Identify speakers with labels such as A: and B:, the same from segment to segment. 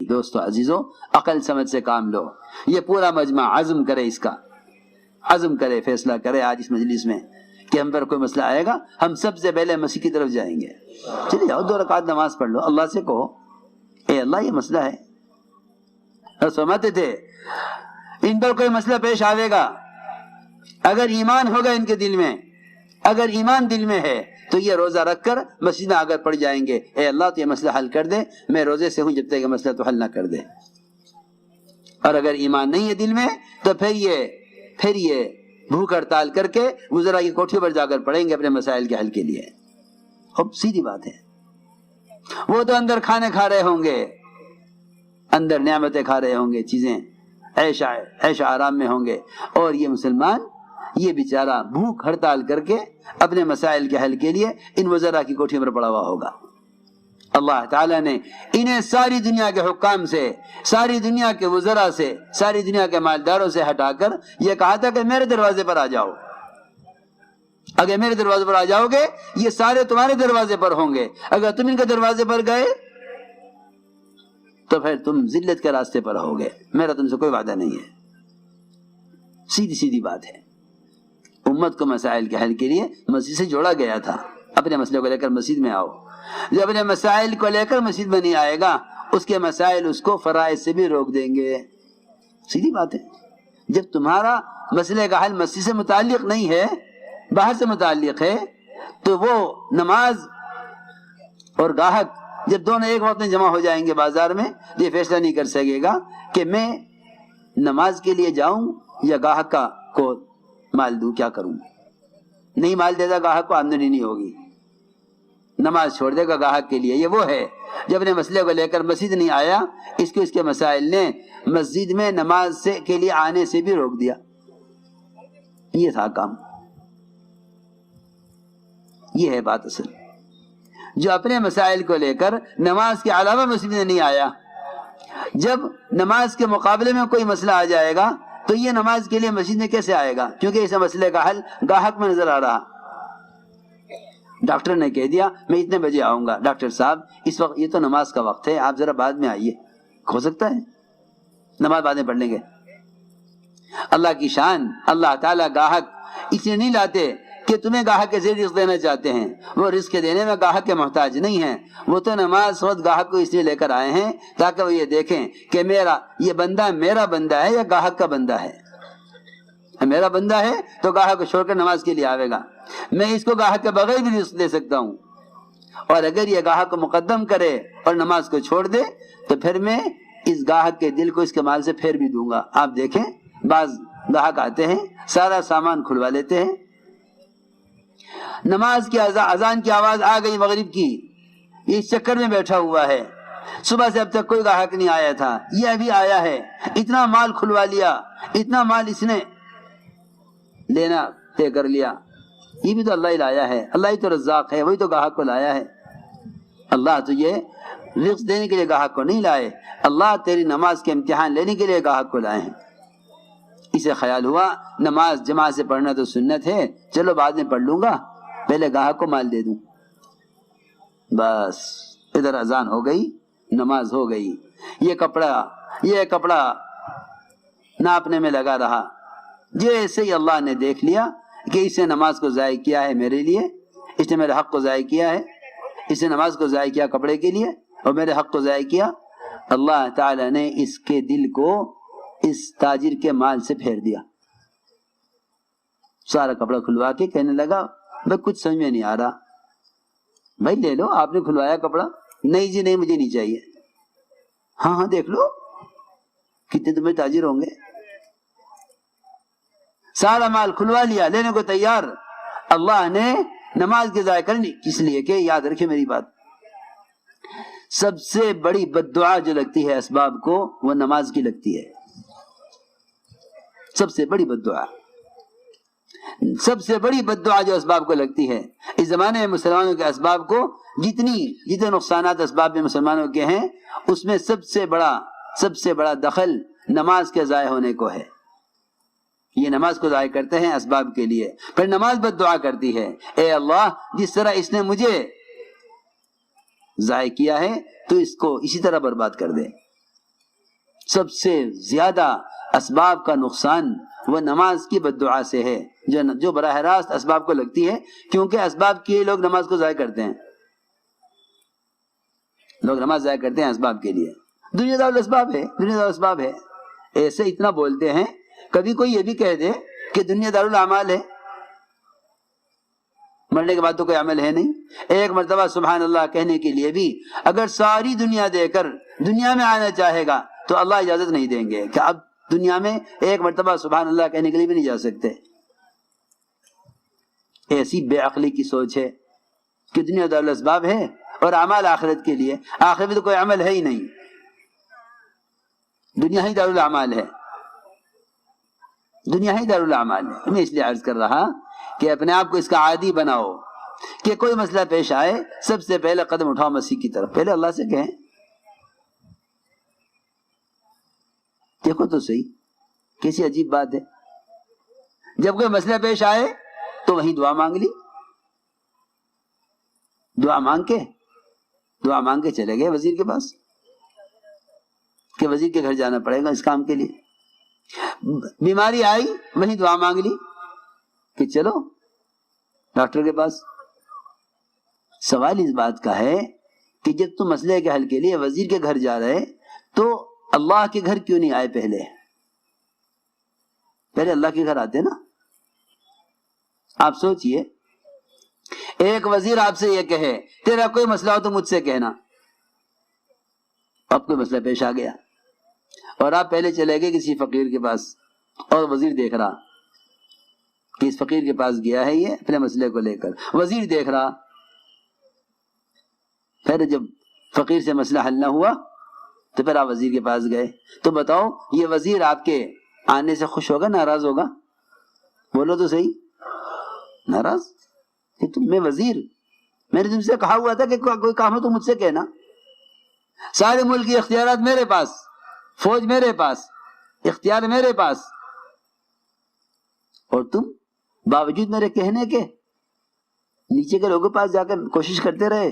A: دوستو عزیزو عقل سمجھ سے کام لو. یہ پورا مجمع عزم کرے، اس کا عزم کرے، فیصلہ کرے آج اس مجلس میں کہ ہم پر کوئی مسئلہ آئے گا ہم سب سے پہلے مسیح کی طرف جائیں گے. چلیے جاؤ 2 رکعت نماز پڑھ لو، اللہ سے کہو اے اللہ یہ مسئلہ ہے. اور سمجھتے تھے ان پر کوئی مسئلہ پیش آئے گا، اگر ایمان ہوگا ان کے دل میں، اگر ایمان دل میں ہے تو یہ روزہ رکھ کر مسجد میں آگر پڑ جائیں گے، اے اللہ تو یہ مسئلہ حل کر دے، میں روزے سے ہوں جب تک یہ مسئلہ تو حل نہ کر دے. اور اگر ایمان نہیں ہے دل میں تو پھر یہ بھوک ہڑتال کر کے وزراء کی کوٹھی پر جا کر پڑیں گے اپنے مسائل کے حل کے لیے. اب سیدھی بات ہے، وہ تو اندر کھانے کھا رہے ہوں گے، اندر نعمتیں کھا رہے ہوں گے، چیزیں عیش آرام میں ہوں گے، اور یہ مسلمان یہ بیچارہ بھوک ہڑتال کر کے اپنے مسائل کے حل کے لیے ان وزراء کی کوٹھی پر پڑا ہوا ہوگا. اللہ تعالیٰ نے انہیں ساری دنیا کے حکام سے، ساری دنیا کے وزراء سے، ساری دنیا کے مالداروں سے ہٹا کر یہ کہا تھا کہ میرے دروازے پر آ جاؤ. اگر میرے دروازے پر آ جاؤ گے یہ سارے تمہارے دروازے پر ہوں گے، اگر تم ان کے دروازے پر گئے تو پھر تم ذلت کے راستے پر ہوگے، میرا تم سے کوئی وعدہ نہیں ہے. سیدھی بات ہے. امت کو مسائل کے حل کے لیے مسجد سے جوڑا گیا تھا. اپنے مسئلے کو لے کر مسجد میں آؤ. جو اپنے مسائل کو لے کر مسجد میں نہیں آئے گا اس کے مسائل اس کو فرائض سے بھی روک دیں گے. سیدھی بات ہے. جب تمہارا مسئلے کا حل مسجد سے متعلق نہیں ہے، باہر سے متعلق ہے، تو وہ نماز اور گاہک جب دونوں ایک وقت میں جمع ہو جائیں گے بازار میں، یہ فیصلہ نہیں کر سکے گا کہ میں نماز کے لیے جاؤں یا گاہک کو مال دوں، کیا کروں. نہیں مال دے گا گاہک کو آمدنی نہیں ہوگی، نماز چھوڑ دے گا گاہک کے لیے. یہ وہ ہے جب اپنے مسئلے کو لے کر مسجد نہیں آیا، اس کے مسائل نے مسجد میں نماز کے لیے آنے سے بھی روک دیا. یہ تھا کام، یہ ہے بات اصل. جو اپنے مسائل کو لے کر نماز کے علاوہ مسجد میں نہیں آیا، جب نماز کے مقابلے میں کوئی مسئلہ آ جائے گا تو یہ نماز کے لیے مسجد میں کیسے آئے گا؟ کیونکہ اس مسئلے کا حل گاہک میں نظر آ رہا. ڈاکٹر نے کہہ دیا میں اتنے بجے آؤں گا، ڈاکٹر صاحب اس وقت یہ تو نماز کا وقت ہے، آپ ذرا بعد میں آئیے. ہو سکتا ہے نماز بعد میں پڑھ لیں گے. اللہ کی شان، اللہ تعالیٰ گاہک اس لیے نہیں لاتے کہ تمہیں گاہک کے ذریعے رزق دینا چاہتے ہیں، وہ رزق دینے میں گاہک کے محتاج نہیں ہیں. وہ تو نماز وقت گاہک کو اس لیے لے کر آئے ہیں تاکہ وہ یہ دیکھیں کہ یہ بندہ میرا بندہ ہے یا گاہک کا بندہ ہے. میرا بندہ ہے تو گاہک کو چھوڑ کر نماز کے لیے آئے گا، میں اس کو گاہک کے بغیر بھی رزق دے سکتا ہوں. اور اگر یہ گاہک کو مقدم کرے اور نماز کو چھوڑ دے تو پھر میں اس گاہک کے دل کو اس کے مال سے پھیر بھی دوں گا. آپ دیکھیں بعض گاہک آتے ہیں سارا سامان کھلوا لیتے ہیں، نماز کی اذان کی آواز آ گئی مغرب کی، یہ اس چکر میں بیٹھا ہوا ہے، صبح سے اب تک کوئی گاہک نہیں آیا تھا، یہ ابھی آیا ہے، اتنا مال کھلوا لیا، اتنا مال اس نے لینا طے کر لیا. یہ بھی تو اللہ ہی لایا ہے، اللہ ہی تو رزاق ہے، وہی تو گاہک کو لایا ہے. اللہ تو یہ رزق دینے کے لیے گاہک کو نہیں لائے، اللہ تیری نماز کے امتحان لینے کے لیے گاہک کو لائے ہیں. اسے خیال ہوا نماز جماعت سے پڑھنا تو سنت ہے، چلو بعد میں پڑھ لوں گا، پہلے گاہک کو مال دے دوں. بس ادھر اذان ہو گئی، نماز ہو گئی، یہ کپڑا ناپنے میں لگا رہا. جیسے ہی اللہ نے دیکھ لیا کہ اس نے نماز کو ضائع کیا ہے میرے لیے، اس نے میرے حق کو ضائع کیا ہے، اس نے نماز کو ضائع کیا کپڑے کے لیے اور میرے حق کو ضائع کیا، اللہ تعالی نے اس کے دل کو اس تاجر کے مال سے پھیر دیا. سارا کپڑا کھلوا کے کہنے لگا میں کچھ سمجھ میں نہیں آ رہا. بھائی لے لو، آپ نے کھلوایا کپڑا. نہیں جی نہیں، مجھے نہیں چاہیے. ہاں دیکھ لو کتنے تمہیں تاجر ہوں گے. سارا مال کھلوا لیا، لینے کو تیار. اللہ نے نماز کے ضائع کرنی کس لیے کہ یاد رکھے میری بات، سب سے بڑی بد دعا جو لگتی ہے اسباب کو وہ نماز کی لگتی ہے. سب سے بڑی بد دعا، سب سے بڑی بد دعا جو اسباب کو لگتی ہے. اس زمانے میں مسلمانوں کے اسباب کو جتنے نقصانات اسباب میں مسلمانوں کے ہیں، اس میں سب سے بڑا دخل نماز کے ضائع ہونے کو ہے. یہ نماز کو ضائع کرتے ہیں اسباب کے لیے، پھر نماز بد دعا کرتی ہے اے اللہ جس طرح اس نے مجھے ضائع کیا ہے تو اس کو اسی طرح برباد کر دے. سب سے زیادہ اسباب کا نقصان وہ نماز کی بد دعا سے ہے، جو براہ راست اسباب کو لگتی ہے، کیونکہ اسباب کے لوگ نماز کو ضائع کرتے ہیں، لوگ نماز ضائع کرتے ہیں اسباب کے لیے۔ دنیا دار الاسباب ہے، دنیا دار الاسباب ہے، ایسے اتنا بولتے ہیں، کبھی کوئی یہ بھی کہہ دے کہ دنیا دار الاعمال ہے، مرنے کے بعد تو کوئی عمل ہے نہیں۔ ایک مرتبہ سبحان اللہ کہنے کے لیے بھی اگر ساری دنیا دے کر دنیا میں آنا چاہے گا تو اللہ اجازت نہیں دیں گے کہ اب دنیا میں ایک مرتبہ سبحان اللہ کہنے کے لیے بھی نہیں جا سکتے۔ ایسی بے عقلی کی سوچ ہے کہ دنیا دار الاسباب ہے اور اعمال آخرت کے لیے، آخرت میں تو کوئی عمل ہے ہی نہیں، دنیا ہی دار الاعمال ہے، دنیا ہی دار الاعمال ہے۔ میں اس لیے عرض کر رہا کہ اپنے آپ کو اس کا عادی بناؤ کہ کوئی مسئلہ پیش آئے سب سے پہلے قدم اٹھاؤ مسیح کی طرف، پہلے اللہ سے کہیں دیکھو تو صحیح کیسی عجیب بات ہے، جب کوئی مسئلہ پیش آئے تو وہیں دعا مانگ لی، دعا مانگ کے چلے گئے وزیر کے پاس کہ وزیر کے گھر جانا پڑے گا اس کام کے لیے، بیماری آئی وہیں دعا مانگ لی کہ چلو ڈاکٹر کے پاس۔ سوال اس بات کا ہے کہ جب تم مسئلے کے حل کے لیے وزیر کے گھر جا رہے تو اللہ کے گھر کیوں نہیں آئے؟ پہلے اللہ کے گھر آتے نا۔ آپ سوچئے ایک وزیر آپ سے یہ کہے تیرا کوئی مسئلہ ہو تو مجھ سے کہنا، اب کوئی مسئلہ پیش آ گیا اور آپ پہلے چلے گئے کسی فقیر کے پاس اور وزیر دیکھ رہا کہ اس فقیر کے پاس گیا ہے یہ اپنے مسئلے کو لے کر، وزیر دیکھ رہا، پھر جب فقیر سے مسئلہ حل نہ ہوا تو پھر آپ وزیر کے پاس گئے، تو بتاؤ یہ وزیر آپ کے آنے سے خوش ہوگا ناراض ہوگا؟ بولو تو صحیح، ناراض کہ میں وزیر، میں نے تم سے کہا ہوا تھا کہ کوئی کام ہو تو مجھ سے کہنا، سارے ملک کی اختیارات میرے پاس، فوج میرے پاس، اختیار میرے پاس، اور تم باوجود میرے کہنے کے نیچے کے لوگوں کے پاس جا کر کوشش کرتے رہے۔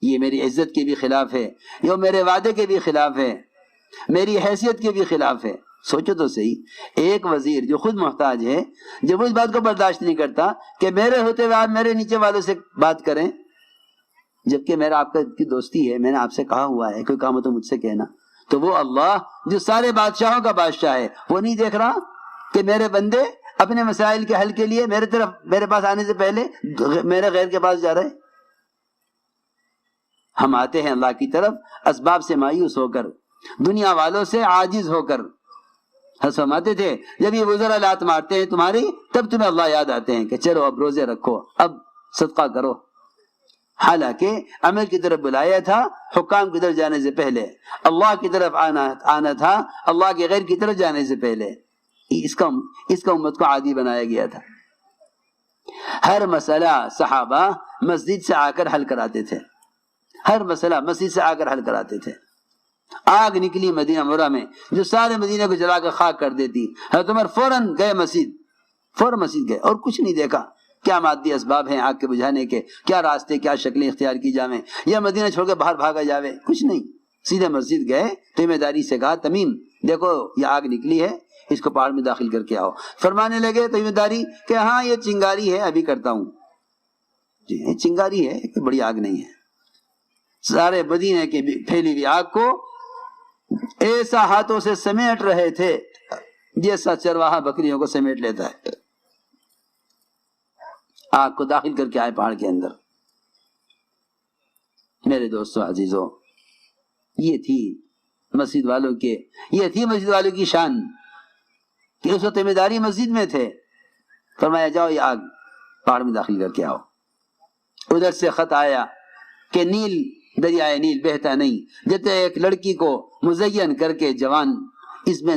A: یہ میری عزت کے بھی خلاف ہے، یہ میرے وعدے کے بھی خلاف ہے، میری حیثیت کے بھی خلاف ہے۔ سوچو تو صحیح، ایک وزیر جو خود محتاج ہے جب اس بات کو برداشت نہیں کرتا کہ میرے ہوتے ہوئے آپ میرے نیچے والوں سے بات کریں، جبکہ میرا آپ کی دوستی ہے، میں نے آپ سے کہا ہوا ہے کوئی کام ہو تو مجھ سے کہنا، تو وہ اللہ جو سارے بادشاہوں کا بادشاہ ہے وہ نہیں دیکھ رہا کہ میرے بندے اپنے مسائل کے حل کے لیے میرے پاس آنے سے پہلے میرے غیر کے پاس جا رہے؟ ہم آتے ہیں اللہ کی طرف اسباب سے مایوس ہو کر، دنیا والوں سے عاجز ہو کر۔ فرماتے تھے جب یہ وزراء لات مارتے ہیں تمہاری تب تمہیں اللہ یاد آتے ہیں کہ چلو اب روزے رکھو، اب صدقہ کرو، حالانکہ عمل کی طرف بلایا تھا حکام کی طرف جانے سے پہلے، اللہ کی طرف آنا تھا اللہ کے غیر کی طرف جانے سے پہلے۔ اس کا امت کو عادی بنایا گیا تھا۔ ہر مسئلہ صحابہ مسجد سے آ کر حل کراتے تھے، ہر مسئلہ مسجد سے آ کر حل کراتے تھے۔ آگ نکلی مدینہ منورہ میں جو سارے مدینہ کو جلا کر خاک کر دیتی، حضرت عمر فوراً گئے مسجد گئے اور کچھ نہیں دیکھا کیا مادی اسباب ہیں آگ کے بجھانے کے، کیا راستے کیا شکلیں اختیار کی جاویں یا مدینہ چھوڑ کے باہر بھاگا جاوے، کچھ نہیں، سیدھے مسجد گئے، ذمہ داری سے کہا تمیم دیکھو یہ آگ نکلی ہے اس کو پہاڑ میں داخل کر کے آؤ۔ فرمانے لگے ذمہ داری کہ ہاں یہ چنگاری ہے ابھی کرتا ہوں، جی چنگاری ہے کہ بڑی آگ نہیں ہے۔ سارے مدینہ کے پھیلی ہوئی آگ کو ایسا ہاتھوں سے سمیٹ رہے تھے جیسا چرواہا بکریوں کو سمیٹ لیتا ہے، آگ کو داخل کر کے آئے پہاڑ کے اندر۔ میرے دوستو عزیزو، یہ تھی مسجد والوں کی شان کہ اس وقت ذمہ داری مسجد میں تھے، فرمایا جاؤ یہ آگ پہاڑ میں داخل کر کے آؤ۔ ادھر سے خط آیا کہ دریائے نیل بہتا نہیں جب تک ایک لڑکی کو مزین کر کے جوان اس میں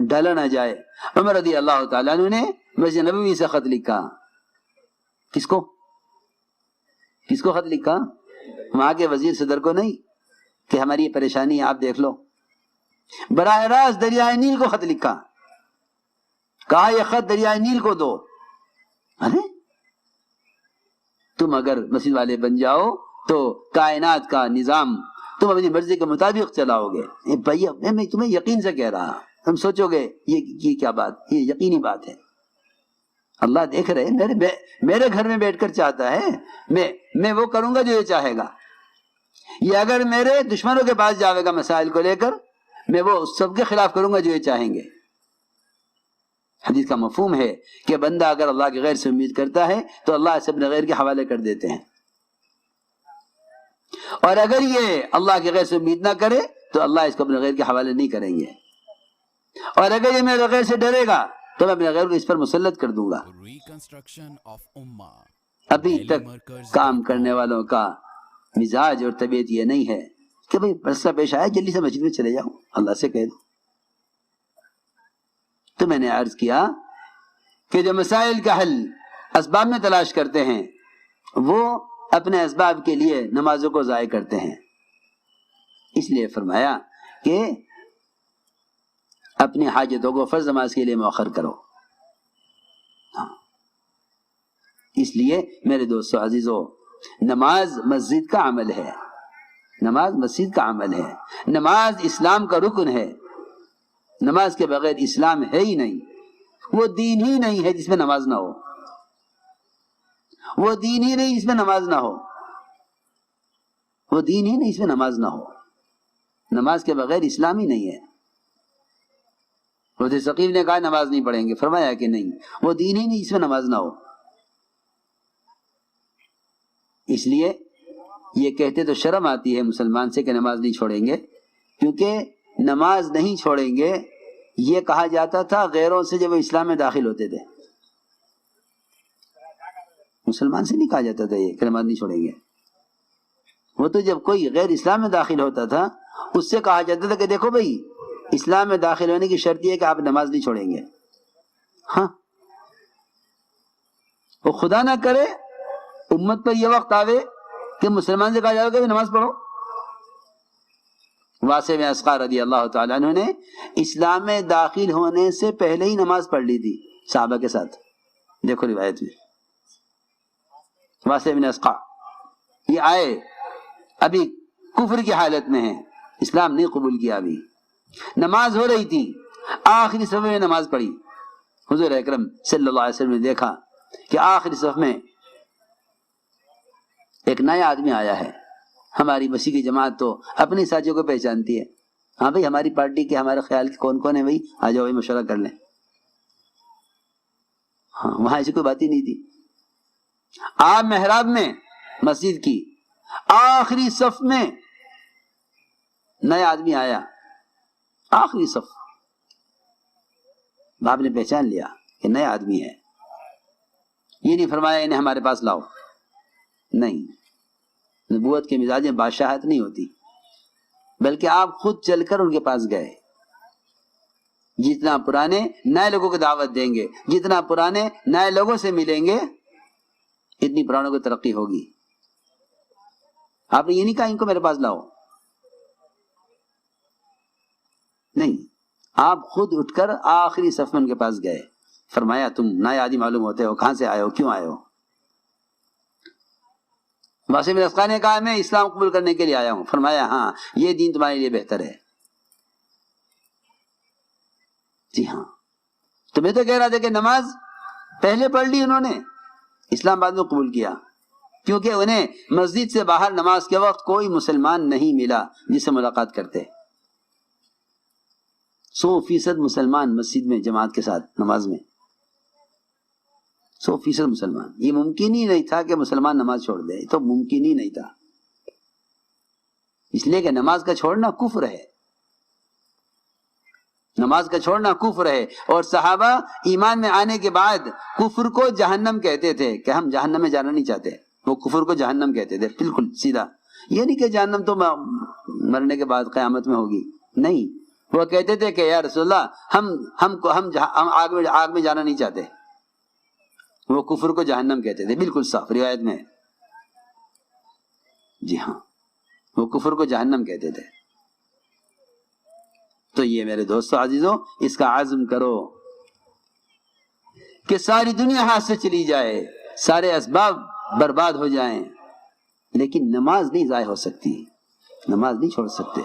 A: ڈالا نہ جائے۔ عمر رضی اللہ تعالیٰ عنہ نے مسجد نبوی سے خط لکھا، کس کو خط لکھا؟ وہاں کے وزیر صدر کو نہیں کہ ہماری یہ پریشانی ہے آپ دیکھ لو، براہ راست دریائے نیل کو خط لکھا، کہا یہ خط دریائے نیل کو دو۔ ارے تم اگر مسجد والے بن جاؤ تو کائنات کا نظام تم اپنی مرضی کے مطابق چلاؤ گے. بھائی میں تمہیں یقین سے کہہ رہا, تم سوچو گے یہ کیا بات, یہ یقینی بات ہے. اللہ دیکھ رہے, میرے گھر میں بیٹھ کر چاہتا ہے, میں وہ کروں گا جو یہ چاہے گا. یہ اگر میرے دشمنوں کے پاس جاوے گا مسائل کو لے کر, میں وہ سب کے خلاف کروں گا جو یہ چاہیں گے. حدیث کا مفہوم ہے کہ بندہ اگر اللہ کے غیر سے امید کرتا ہے تو اللہ اسے اپنے غیر کے حوالے کر دیتے ہیں, اور اگر یہ اللہ کے غیر سے امید نہ کرے تو اللہ اس کو اپنے غیر کے حوالے نہیں کریں گے. اور اگر یہ میرے غیر سے ڈرے گا تو میں اپنے غیر کو اس پر مسلط کر دوں گا. ابھی تک کام کرنے والوں کا مزاج اور طبیعت یہ نہیں ہے کہ بھئی مسئلہ پیش آیا جلدی سے مسجد میں چلے جاؤ, اللہ سے کہہ دو. تو میں نے عرض کیا کہ جو مسائل کا حل اسباب میں تلاش کرتے ہیں وہ اپنے اسباب کے لیے نمازوں کو ضائع کرتے ہیں. اس لیے فرمایا کہ اپنی حاجتوں کو فرض نماز کے لیے مؤخر کرو. اس لیے میرے دوستو عزیزو, نماز مسجد کا عمل ہے, نماز مسجد کا عمل ہے. نماز اسلام کا رکن ہے. نماز کے بغیر اسلام ہے ہی نہیں. وہ دین ہی نہیں ہے جس میں نماز نہ ہو. وہ دین ہی نہیں جس میں نماز نہ ہو. وہ دین ہی نہیں جس میں نماز نہ ہو. نماز کے بغیر اسلام ہی نہیں ہے. حضرت ثقیف نے کہا نماز نہیں پڑھیں گے, فرمایا کہ نہیں, وہ دین ہی نہیں جس میں نماز نہ ہو. اس لیے یہ کہتے تو شرم آتی ہے مسلمان سے کہ نماز نہیں چھوڑیں گے, کیونکہ نماز نہیں چھوڑیں گے یہ کہا جاتا تھا غیروں سے جب وہ اسلام میں داخل ہوتے تھے. مسلمان سے نہیں کہا جاتا تھا یہ کہ نماز نہیں چھوڑیں گے. وہ تو جب کوئی غیر اسلام میں داخل ہوتا تھا اس سے کہا جاتا تھا کہ دیکھو بھائی اسلام میں داخل ہونے کی شرط یہ ہے کہ آپ نماز نہیں چھوڑیں گے. ہاں, وہ خدا نہ کرے امت پر یہ وقت آوے کہ مسلمان سے کہا جائے کہ نماز پڑھو. واسع بن اسقا رضی اللہ تعالی عنہ نے اسلام میں داخل ہونے سے پہلے ہی نماز پڑھ لی تھی صحابہ کے ساتھ. دیکھو روایت میں واسع بن اسقا یہ آئے, ابھی کفر کی حالت میں ہیں, اسلام نہیں قبول کیا, ابھی نماز ہو رہی تھی, آخری صف میں نماز پڑھی. حضور اکرم صلی اللہ علیہ وسلم نے دیکھا کہ آخری صف میں ایک نیا آدمی آیا ہے. ہماری مسیح کی جماعت تو اپنی ساتھیوں کو پہچانتی ہے. ہاں بھائی ہماری پارٹی کے ہمارے خیال کے کون کون ہے, بھائی آ جاؤ بھائی مشورہ کر لیں. ہاں وہاں ایسی کوئی بات ہی نہیں تھی. آپ محراب میں مسجد کی آخری صف میں نیا آدمی آیا, آخری صف. باپ نے پہچان لیا کہ نیا آدمی ہے. یہ نہیں فرمایا انہیں ہمارے پاس لاؤ, نہیں, نبوت کے مزاج میں بادشاہت نہیں ہوتی, بلکہ آپ خود چل کر ان کے پاس گئے. جتنا پرانے نئے لوگوں کو دعوت دیں گے, جتنا پرانے نئے لوگوں سے ملیں گے, اتنی پرانوں کو ترقی ہوگی. آپ نے یہ نہیں کہا ان کو میرے پاس لاؤ, نہیں, آپ خود اٹھ کر آخری صف میں ان کے پاس گئے. فرمایا تم نئے آدمی معلوم ہوتے ہو, کہاں سے آئے ہو, کیوں آئے ہو؟ واسع بن اسقا نے کہا میں اسلام قبول کرنے کے لیے آیا ہوں. فرمایا ہاں یہ دین تمہارے لیے بہتر ہے. جی ہاں, تمہیں تو کہہ رہا تھا کہ نماز پہلے پڑھ لی انہوں نے, اسلام بعد میں قبول کیا, کیونکہ انہیں مسجد سے باہر نماز کے وقت کوئی مسلمان نہیں ملا جس سے ملاقات کرتے. 100% مسلمان مسجد میں جماعت کے ساتھ نماز میں, 100% مسلمان. یہ ممکن ہی نہیں تھا کہ مسلمان نماز چھوڑ دے, یہ تو ممکن ہی نہیں تھا, اس لیے کہ نماز کا چھوڑنا کفر ہے. نماز کا چھوڑنا کفر ہے. اور صحابہ ایمان میں آنے کے بعد کفر کو جہنم کہتے تھے کہ ہم جہنم میں جانا نہیں چاہتے. وہ کفر کو جہنم کہتے تھے, بالکل سیدھا. یہ نہیں کہ جہنم تو مرنے کے بعد قیامت میں ہوگی, نہیں, وہ کہتے تھے کہ یا رسول اللہ ہم آگ میں جانا نہیں چاہتے. وہ کفر کو جہنم کہتے تھے, بالکل صاف روایت میں. جی ہاں, وہ کفر کو جہنم کہتے تھے. تو یہ میرے دوستو عزیزو, اس کا عزم کرو کہ ساری دنیا ہاتھ سے چلی جائے, سارے اسباب برباد ہو جائیں, لیکن نماز نہیں ضائع ہو سکتی. نماز نہیں چھوڑ سکتے.